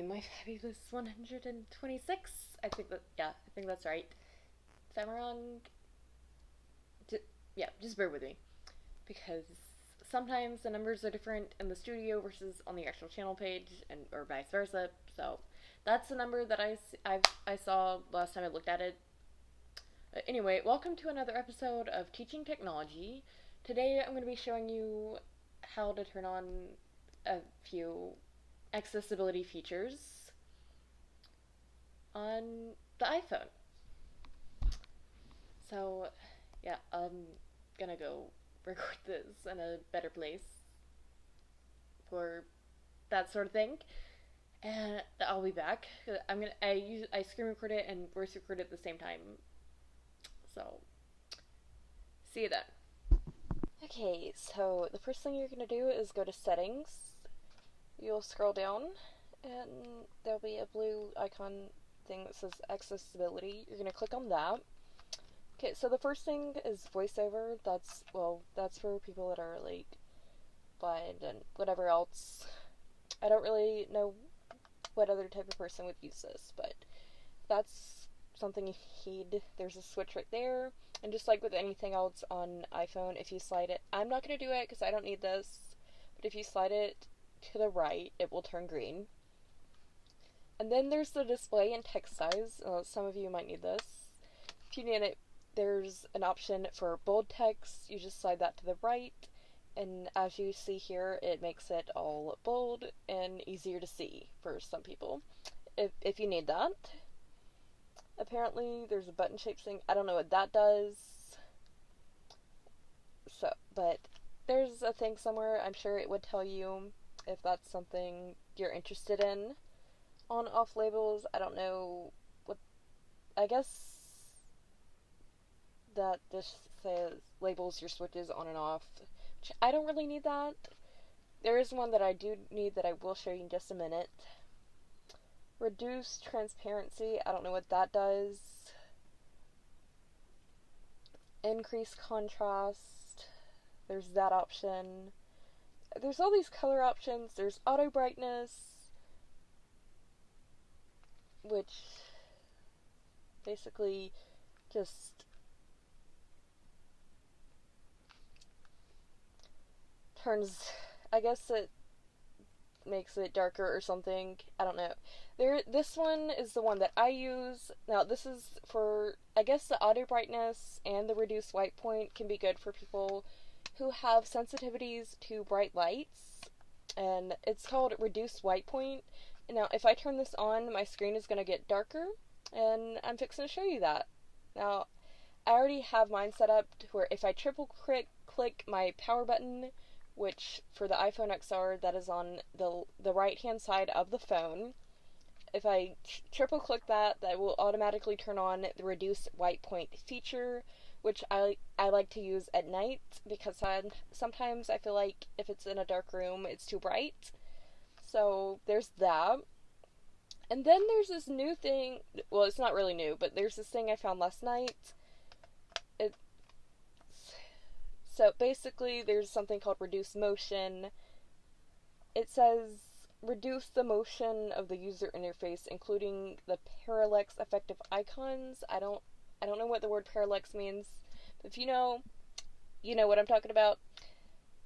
My fabulous 126. I think that's right. If I'm wrong, just bear with me. Because sometimes the numbers are different in the studio versus on the actual channel page, or vice versa. So that's the number that I saw last time I looked at it. Anyway, welcome to another episode of Teaching Technology. Today I'm going to be showing you how to turn on a few accessibility features on the iPhone. So, yeah, I'm gonna go record this in a better place for that sort of thing, and I'll be back. I screen record it and voice record it at the same time. So, see you then. Okay, so the first thing you're gonna do is go to Settings. You'll scroll down, and there'll be a blue icon thing that says Accessibility. You're gonna click on that. Okay, so the first thing is VoiceOver. That's for people that are like blind and whatever else. I don't really know what other type of person would use this, but that's something you need. There's a switch right there, and just like with anything else on iPhone, if you slide it, I'm not going to do it because I don't need this, but if you slide it to the right, it will turn green. And then there's the display and text size. Some of you might need this. If you need it, there's an option for bold text. You just slide that to the right, and as you see here, it makes it all bold and easier to see for some people if you need that. Apparently there's a button shaped thing. I don't know what that does, but there's a thing somewhere. I'm sure it would tell you if that's something you're interested in. On off labels, I don't know what, I guess that this says labels your switches on and off, which I don't really need that. There is one that I do need that I will show you in just a minute. Reduce transparency, I don't know what that does. Increase contrast, there's that option. There's all these color options. There's auto brightness, which basically just turns, I guess it makes it darker or something. I don't know. This one is the one that I use. Now this is for, I guess the auto brightness and the reduced white point can be good for people who have sensitivities to bright lights, and it's called reduced white point. Now if I turn this on, my screen is going to get darker, and I'm fixing to show you that. Now I already have mine set up to where if I triple click my power button, which for the iPhone XR, that is on the right hand side of the phone. If I triple click that will automatically turn on the reduce white point feature, which I like to use at night because sometimes I feel like if it's in a dark room, it's too bright. So there's that. And then there's this new thing, well, it's not really new, but there's this thing I found last night. So basically, there's something called reduce motion. It says reduce the motion of the user interface, including the parallax effective icons. I don't know what the word parallax means, but if you know, you know what I'm talking about.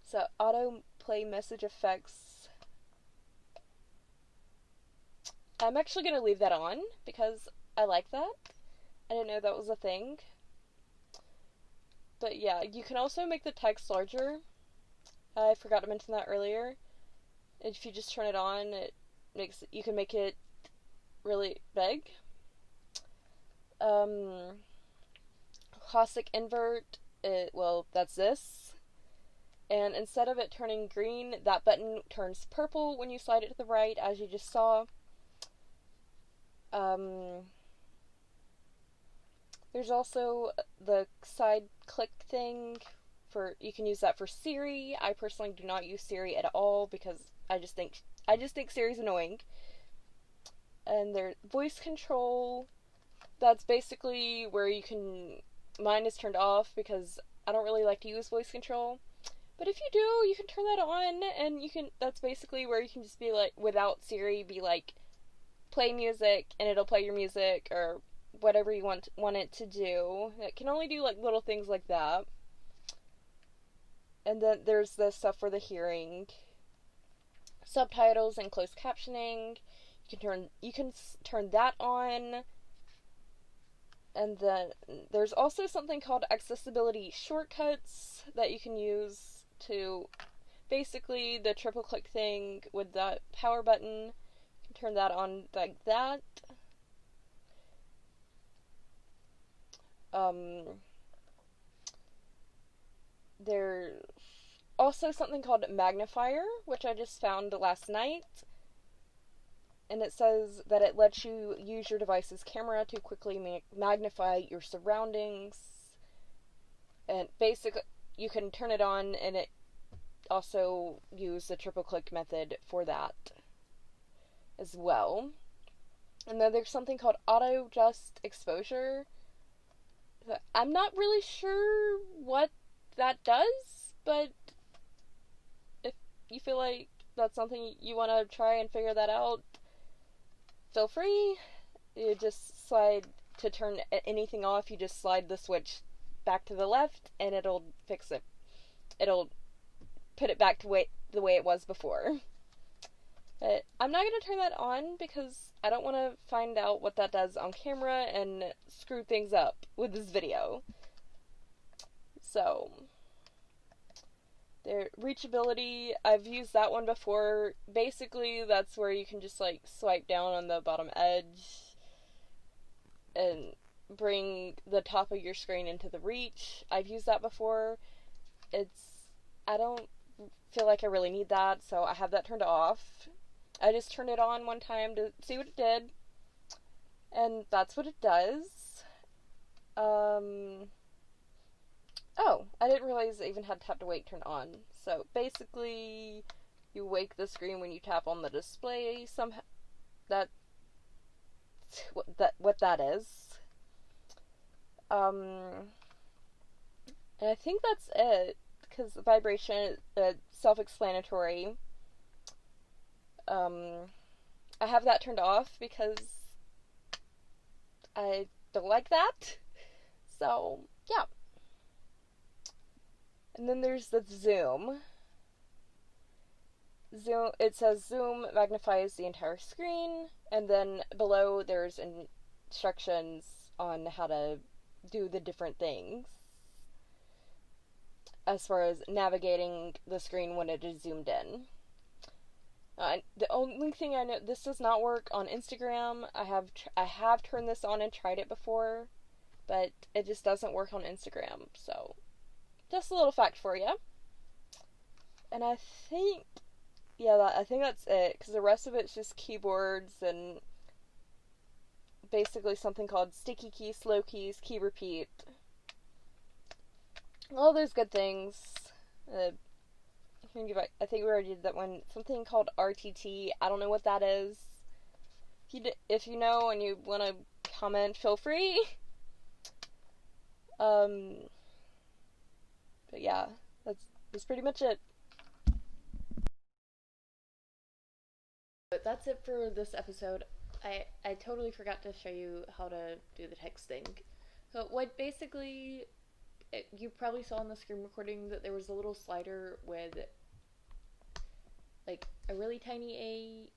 So auto play message effects. I'm actually going to leave that on because I like that. I didn't know that was a thing. But yeah, you can also make the text larger. I forgot to mention that earlier. If you just turn it on, you can make it really big. Classic invert, that's this. And instead of it turning green, that button turns purple when you slide it to the right, as you just saw. There's also the side click thing you can use that for Siri. I personally do not use Siri at all because I just think Siri's annoying. And there's voice control. That's basically where mine is turned off because I don't really like to use voice control. But if you do, you can turn that on, and that's basically where you can just be like, without Siri, be like, play music, and it'll play your music or whatever you want it to do. It can only do like little things like that. And then there's the stuff for the hearing, subtitles and closed captioning. You can turn that on. And then there's also something called accessibility shortcuts that you can use to basically the triple click thing with that power button. You can turn that on like that. There's also something called magnifier, which I just found last night. And it says that it lets you use your device's camera to quickly magnify your surroundings. And basically, you can turn it on, and it also use the triple click method for that as well. And then there's something called auto just exposure. I'm not really sure what that does, but if you feel like that's something you want to try and figure that out, feel free. You just slide to turn anything off, you just slide the switch back to the left and it'll fix it. It'll put it back to the way it was before. But I'm not going to turn that on because I don't want to find out what that does on camera and screw things up with this video. So, their reachability, I've used that one before. Basically, that's where you can just like swipe down on the bottom edge and bring the top of your screen into the reach. I've used that before. I don't feel like I really need that, so I have that turned off. I just turned it on one time to see what it did, and that's what it does. Oh, I didn't realize I even had tap to wake turned on. So basically, you wake the screen when you tap on the display. Somehow, that's what that is. And I think that's it, because the vibration is self-explanatory. I have that turned off because I don't like that. So, yeah. And then there's the zoom. It says zoom magnifies the entire screen, and then below there's instructions on how to do the different things as far as navigating the screen when it is zoomed in. The only thing I know, this does not work on Instagram. I have turned this on and tried it before, but it just doesn't work on Instagram. So, just a little fact for you. And I think that's it, because the rest of it's just keyboards and basically something called sticky keys, slow keys, key repeat. All those good things. I think we already did that one. Something called RTT. I don't know what that is. If you know and you want to comment, feel free. But yeah, that's pretty much it. But that's it for this episode. I totally forgot to show you how to do the texting. So what basically, you probably saw in the screen recording that there was a little slider with like a really tiny A.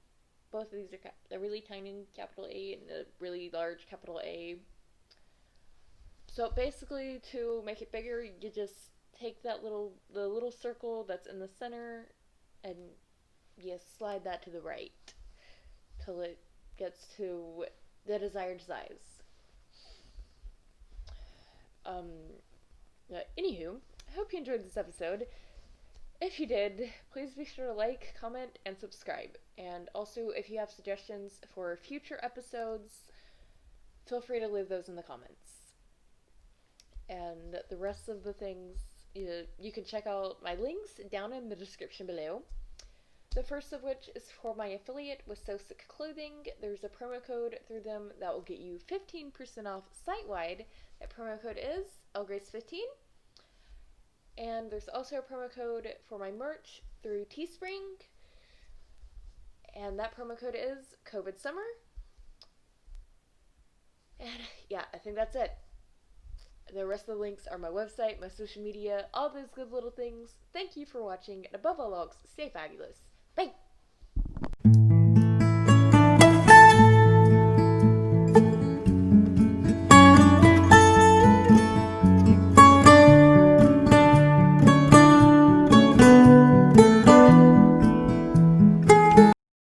Both of these are a really tiny capital A and a really large capital A. So basically, to make it bigger, you just take the little circle that's in the center, and you slide that to the right till it gets to the desired size. Anywho, I hope you enjoyed this episode. If you did, please be sure to like, comment, and subscribe. And also, if you have suggestions for future episodes, feel free to leave those in the comments. And the rest of the things, you can check out my links down in the description below. The first of which is for my affiliate with So Sick Clothing. There's a promo code through them that will get you 15% off site-wide. That promo code is LGrace15. And there's also a promo code for my merch through Teespring. And that promo code is COVID Summer. And yeah, I think that's it. The rest of the links are my website, my social media, all those good little things. Thank you for watching, and above all else, stay fabulous.